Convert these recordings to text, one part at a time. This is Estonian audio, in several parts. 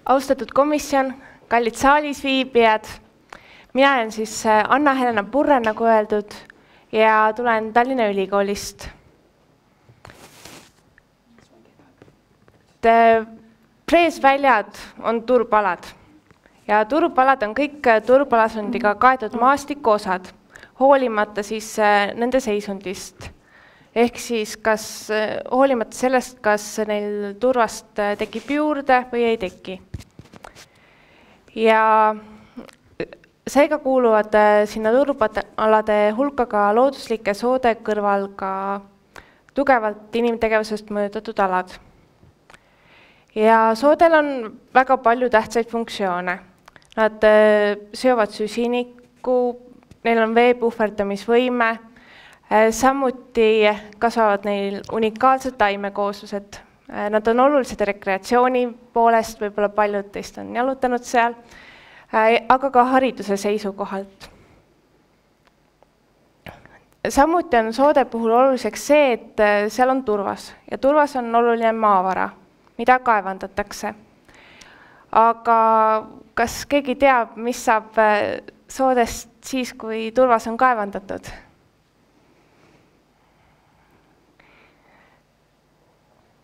Austatud komisjon, kallid saalis viibijad, mina olen siis Anna-Helena Purre, nagu öeldud, ja tulen Tallinna Ülikoolist. Freesväljad on turbalad ja turbalad on kõik turbalasundiga kaetud maastikuosad, hoolimata siis nende seisundist. Ehk siis hoolimata sellest, kas neil turvast tekib juurde või ei teki. Ja seega kuuluvad sinna turbalade hulka ka looduslike soode kõrval ka tugevalt inimtegevusest mõjutatud alad. Ja soodel on väga palju tähtsaid funktsioone. Nad seovad süsinikku, neil on vee puhverdamisvõime, samuti kasvavad neil unikaalsed taimekooslused. Nad on olulised rekreatsiooni poolest, võib-olla paljud teist on jalutanud seal, aga ka hariduse seisukohalt. Samuti on soode puhul oluliseks see, et seal on turvas ja turvas on oluline maavara, mida kaevandatakse. Aga kas keegi teab, mis saab soodest siis, kui turvas on kaevandatud?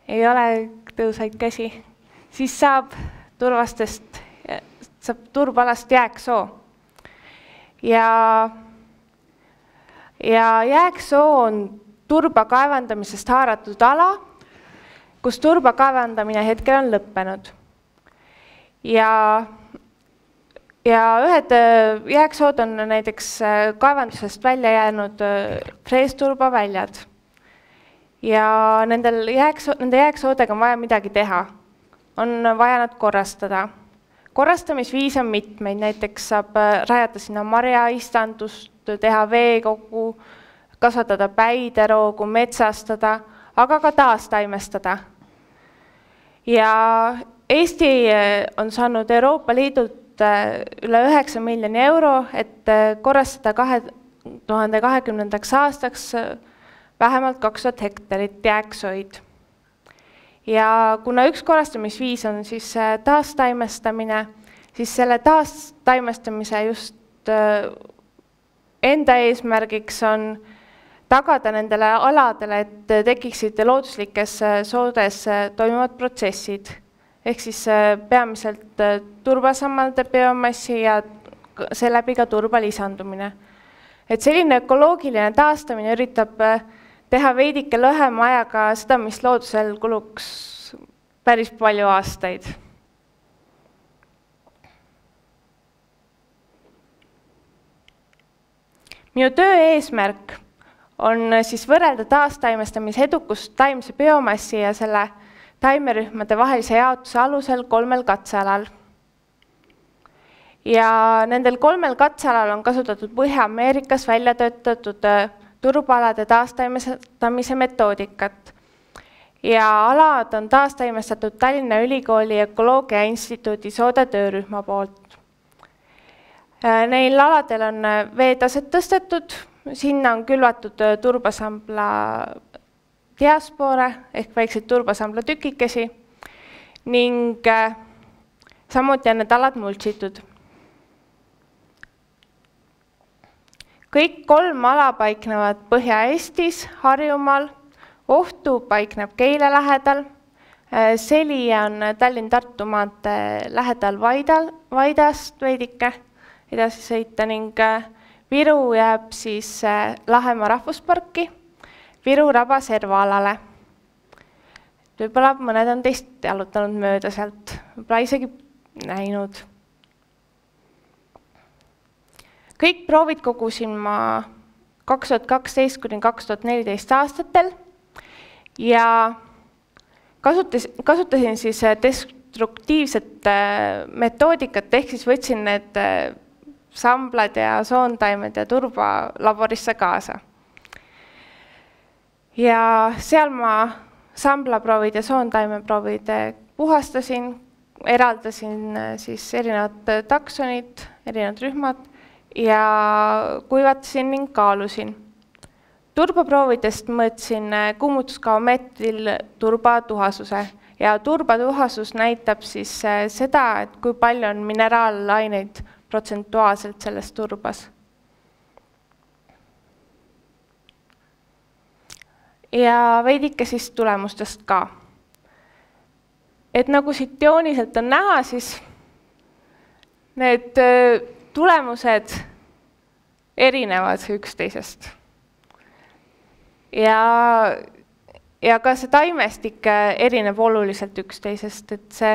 Ei ole tõusaid käsi. Siis saab turbalast jääksoo. Ja jääksoo on turba kaevandamisest haaratud ala, kus turba kaevandamine hetkel on lõppenud. Ja ühed jääksood on näiteks kaevandusest välja jäänud freesturba väljad. Ja nende jääksoodega on vaja midagi teha. On vaja nad korrastada. Korrastamisviis on mitmeid, näiteks saab rajata sinna marjaistandust, teha veekogu, kasvatada päideroogu, metsastada, aga ka taastaimestada. Ja Eesti on saanud Euroopa Liidult üle 9 miljoni euro, et korrastada 2020. aastaks vähemalt 2000 hektarit jääksoid. Ja kuna üks korrastamisviis on siis taastaimestamine, siis selle taastaimestamise just enda eesmärgiks on tagada nendele aladele, et tekiksid looduslikes soodes toimuvad protsessid. Ehk siis peamiselt turbasammalde biomassi ja seeläbi ka turba lisandumine. Et selline ökoloogiline taastamine üritab teha veidike lühema ajaga seda, mis loodusel kuluks päris palju aastaid. Minu töö eesmärk on siis võrrelda taastaimestamise edukust taimse biomassi ja selle taimerühmade vahelise jaotuse alusel 3 katsealal. Ja nendel 3 katsealal on kasutatud Põhja-Ameerikas välja töötatud turbaalade taastaimestamise metoodikat. Ja alad on taastaimestatud Tallinna Ülikooli Ökoloogia Instituudi soode töörühma poolt. Neil aladel on veetaset tõstetud, sinna on külvatud turbasambla diaspore ehk väikseid turbasambla tükikesi ning samuti on need alad mulčitud. Kõik 3 ala paiknevad Põhja-Eestis, Harjumaal, Ohtu paikneb Keile lähedal, Seli on Tallinn-Tartu maantee lähedal Vaidast veidike edasi sõita ning Viru jääb siis Lahemaa rahvusparki, Viru raba servaalale. Võib-olla mõned on teist jalutanud mööda sealt, võib-olla isegi näinud. Kõik proovid kogusin ma 2012–2014 aastatel ja kasutasin siis destruktiivset metoodikat, ehk siis võtsin need samblad ja soontaimed ja turba laborisse kaasa. Ja seal ma samblaproovid ja soontaimeproovid puhastasin, eraldasin siis erinevad taksonid, erinevad rühmad ja kuivatasin ning kaalusin. Turbaproovidest mõõtsin kuumutuskaomeetril turba tuhasuse ja turbatuhasus näitab siis seda, et kui palju on mineraalaineid protsentuaalselt selles turbas. Ja veidike siis tulemustest ka. Et nagu siit jooniselt on näha, siis need tulemused erinevad üksteisest. Ja ka see taimestik erineb oluliselt üksteisest, et see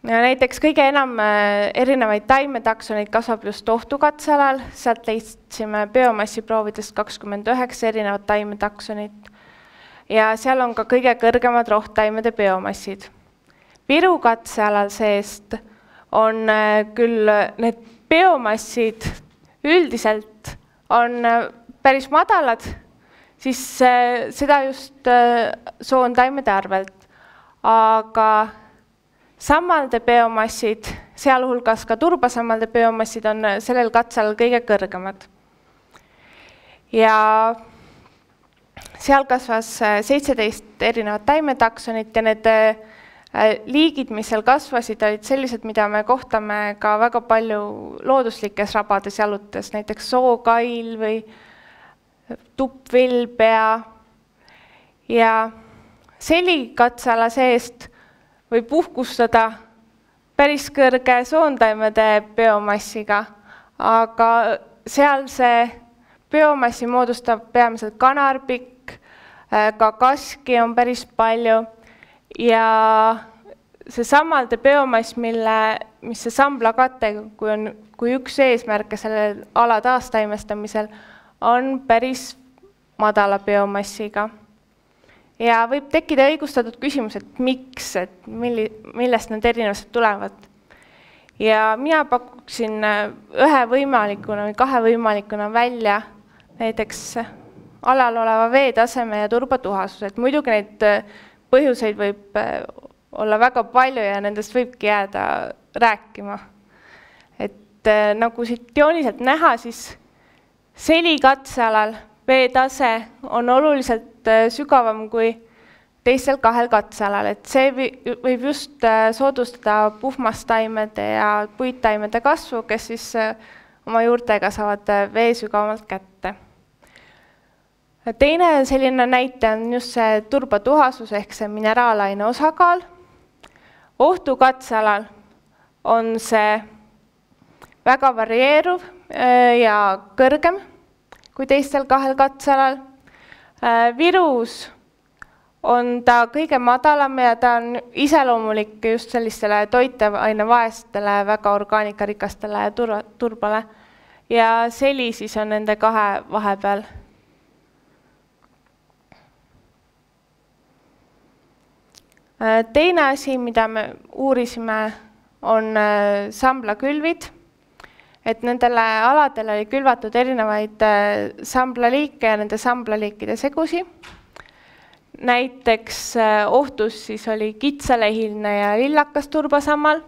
näiteks kõige enam erinevaid taimetaksonid kasvab just ohtukatsealal, sealt leidsime biomassiproovidest 29 erinevat taimetaksonit ja seal on ka kõige kõrgemad rohttaimede biomassid. Viru katsealal seest on küll need biomassid üldiselt on päris madalad, siis seda just soontaimede arvelt, aga sammalde biomassid, sealhulgas ka turbasammalde biomassid on sellel katsealal kõige kõrgemad. Ja seal kasvas 17 erinevat taimetaksonit ja need liigid, mis seal kasvasid, olid sellised, mida me kohtame ka väga palju looduslikes rabades jalutes, näiteks sookail või tuppvilpea. Ja selikatseala seest võib uhkustada päris kõrge soontaimede biomassiga, aga seal see biomassi moodustab peamiselt kanarpikk, ka kaski on päris palju ja see sammalde biomass, mis see sambla kate, kui üks eesmärke selle ala taastaimestamisel, on päris madala biomassiga. Ja võib tekkida õigustatud küsimus, et miks, et millest need erinevused tulevad. Ja mina pakuksin ühe võimalikuna või kahe võimalikuna välja näiteks alal oleva veetaseme ja turbatuhasus, et muidugi neid põhjuseid võib olla väga palju ja nendest võibki jääda rääkima. Et nagu siit jooniselt näha, siis selikatsealal veetase on oluliselt sügavam kui teistel kahel katsealal, et see võib just soodustada puhmastaimede ja puittaimede kasvu, kes siis oma juurtega saavad vee sügavamalt kätte. Teine selline näite on just see turbatuhasus ehk see mineraalaine osakaal. Ohtukatsealal on see väga varieeruv ja kõrgem kui teistel kahel katsealal. Virus on ta kõige madalam ja ta on iseloomulik just sellistele toiteainevaestele, väga orgaanikarikastele turbale. Ja seli siis on nende kahe vahepeal. Teine asi, mida me uurisime, on samblakülvid. Et nendele aladele oli külvatud erinevaid samblaliike ja nende samblaliikide segusi. Näiteks ohtus siis oli kitsalehiline ja lillakas turbasammal.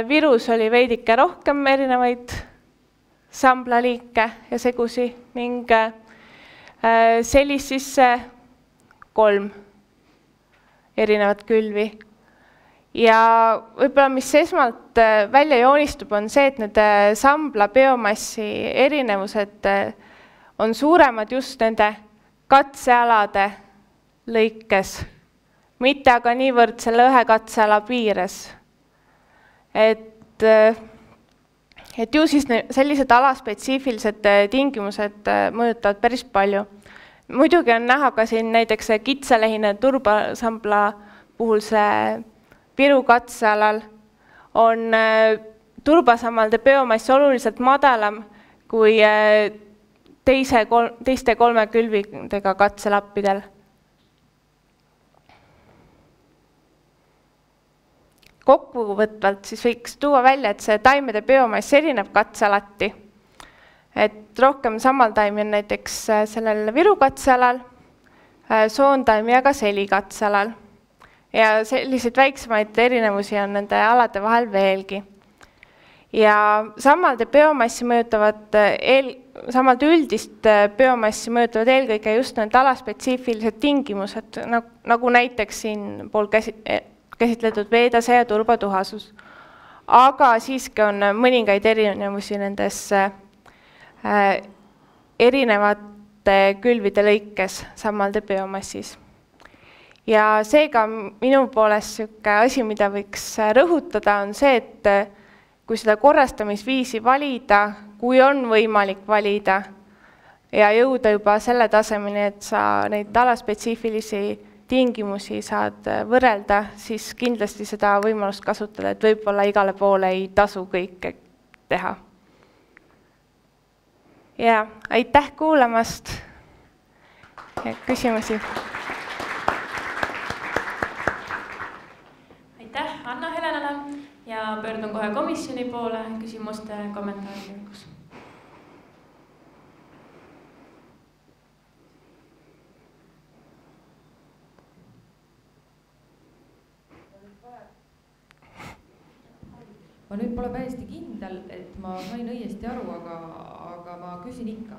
Virus oli veidike rohkem erinevaid samblaliike ja segusi ning selis siis 3 erinevat külvi. Ja võib-olla, mis esmalt välja joonistub, on see, et need sambla biomassi erinevused on suuremad just nende katsealade lõikes, mitte aga niivõrd selle ühe katseala piires. Et ju siis sellised alaspetsiifilised tingimused mõjutavad päris palju. Muidugi on näha ka siin näiteks kitsalehine turbasambla puhul see Viru katsealal on turbasammalde biomass oluliselt madalam kui teiste 3 külvidega katselappidel. Kokkuvõtvalt siis võiks tuua välja, et see taimede biomass erineb katsealati. Et rohkem sammaltaimi on näiteks sellel Viru katsealal, soontaimi ja ka selikatsealal. Ja selliseid väiksemaid erinevusi on nende alade vahel veelgi. Ja samalt üldist biomassi mõjutavad eelkõige just need alaspetsiifilised tingimused, nagu näiteks siin pool käsitletud veetase ja turbatuhasus. Aga siiski on mõningaid erinevusi nendes erinevate külvide lõikes samalde biomassis. Ja seega minu poolest selline asi, mida võiks rõhutada, on see, et kui seda korrastamisviisi valida, kui on võimalik valida ja jõuda juba selle tasemeni, et sa neid alaspetsiifilisi tingimusi saad võrrelda, siis kindlasti seda võimalust kasutada, et võib-olla igale poole ei tasu kõike teha. Ja aitäh kuulamast ja küsimusi. Aitäh Anna-Helenale ja pöördun kohe komisjoni poole küsimuste kommentaaride lõigus. Ma nüüd pole täiesti kindel, et ma sain õigesti aru, aga ma küsin ikka.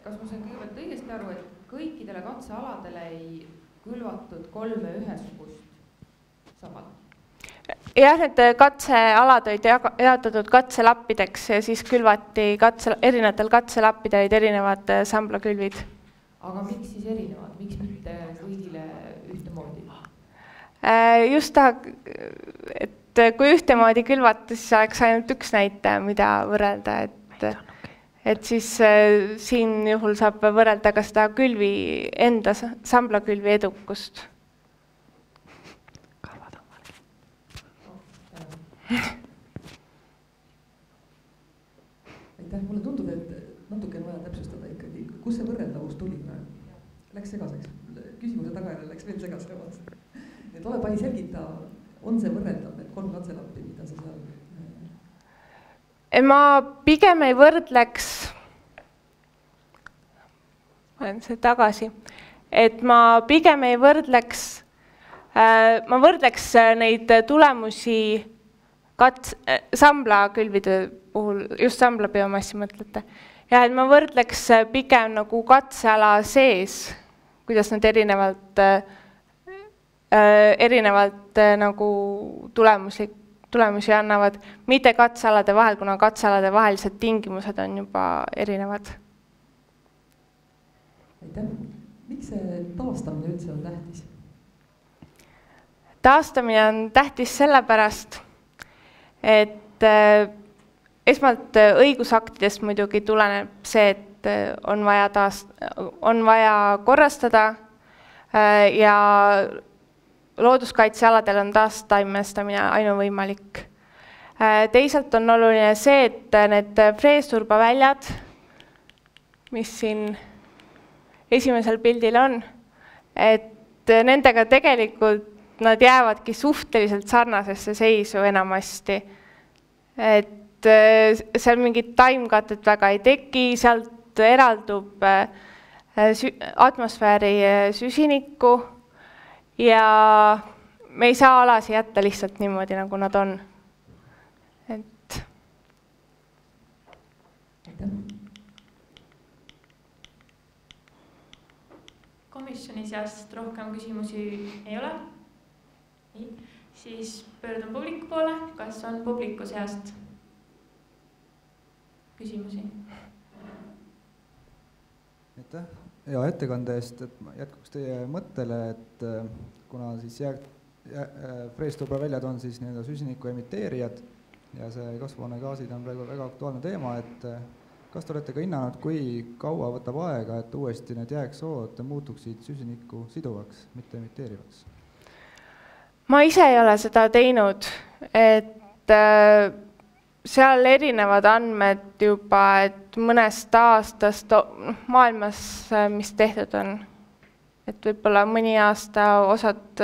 Kas ma sain kõigepealt õigesti aru, et kõikidele katsealadele ei külvatud 3 ühesugust samad? Jah, need katsealad olid jaotatud katselappideks ja siis külvati erinevatel katselappidel olid erinevad samblakülvid. Aga miks siis erinevad? Miks mitte kõigile ühtemoodi? Just et kui ühtemoodi külvata, siis oleks ainult üks näitaja, mida võrrelda, et siis siin juhul saab võrrelda ka seda külvi enda samblakülvi edukust. Aitäh, mulle tundub, et natuke on vaja täpsustada ikkagi, kus see võrreldavus tuli praegu? Läks segaseks, küsimuse tagajärjel läks veel segasemaks. Et ole pai selgita, on see võrreldav need 3 katselappi, mida sa seal? Ma pigem ei võrdleks, et ma pigem ei võrdleks, ma võrdleks neid tulemusi samblakülvide puhul, just sambla biomassi mõtlete. Ja et ma võrdleks pigem nagu katseala sees, kuidas nad erinevalt nagu tulemusi annavad, mitte katsealade vahel, kuna katsealade vahelised tingimused on juba erinevad. Aitäh. Miks see taastamine üldse on tähtis? Taastamine on tähtis sellepärast, et esmalt õigusaktidest muidugi tuleneb see, et on vaja korrastada ja looduskaitsealadel on taastaimestamine ainuvõimalik. Teisalt on oluline see, et need freesturbaväljad, mis siin esimesel pildil on, et nendega tegelikult nad jäävadki suhteliselt sarnasesse seisu enamasti. Et seal mingit taimkatet väga ei teki, sealt eraldub atmosfääri süsinikku ja me ei saa alasi jätta lihtsalt niimoodi, nagu nad on. Komisjoni seast rohkem küsimusi ei ole? Siis pöördun publiku poole. Kas on publiku seast küsimusi? Aitäh hea ettekande eest, et ma jätkuks teie mõttele, et kuna siis freesturbaväljad on siis süsiniku emiteerijad ja see kasvuhoonegaasid on praegu väga aktuaalne teema, et kas te olete ka hinnanud, kui kaua võtab aega, et uuesti need jääksood muutuksid süsinikku siduvaks, mitte emiteerivaks? Ma ise ei ole seda teinud, et seal erinevad andmed juba, et mõnest aastast maailmas, mis tehtud on. Et võib-olla mõni aasta osad,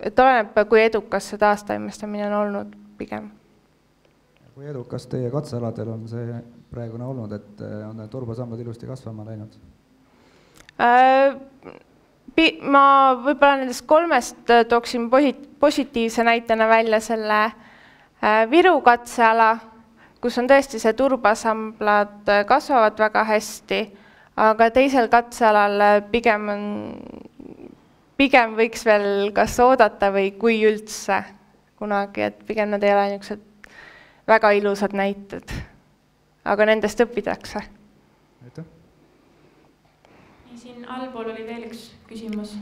et oleneb, kui edukas see taastaimestamine on olnud pigem. Kui edukas teie katsealadel on see praegune olnud, et on turbasambad ilusti kasvama läinud? Ma võib-olla nendest 3 tooksin positiivse näitena välja selle Viru katseala, kus on tõesti see turbasamblad kasvavad väga hästi, aga teisel katsealal pigem võiks veel kas oodata või kui üldse kunagi, et pigem nad ei ole niisugused väga ilusad näited, aga nendest õpitakse. Aitäh. Ja siin allpool oli veel üks küsimus.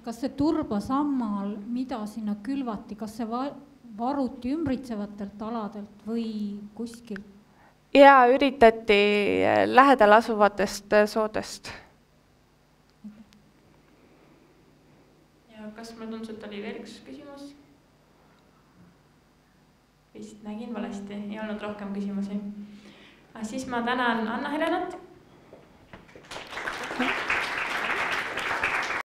Kas see turbasammal, mida sinna külvati, kas see varuti ümbritsevatelt aladelt või kuskil? Ja üritati lähedal asuvatest soodest. Ja kas ma tundus, et oli veel üks küsimus? Vist nägin valesti, ei olnud rohkem küsimusi. Siis ma tänan Anna-Helenat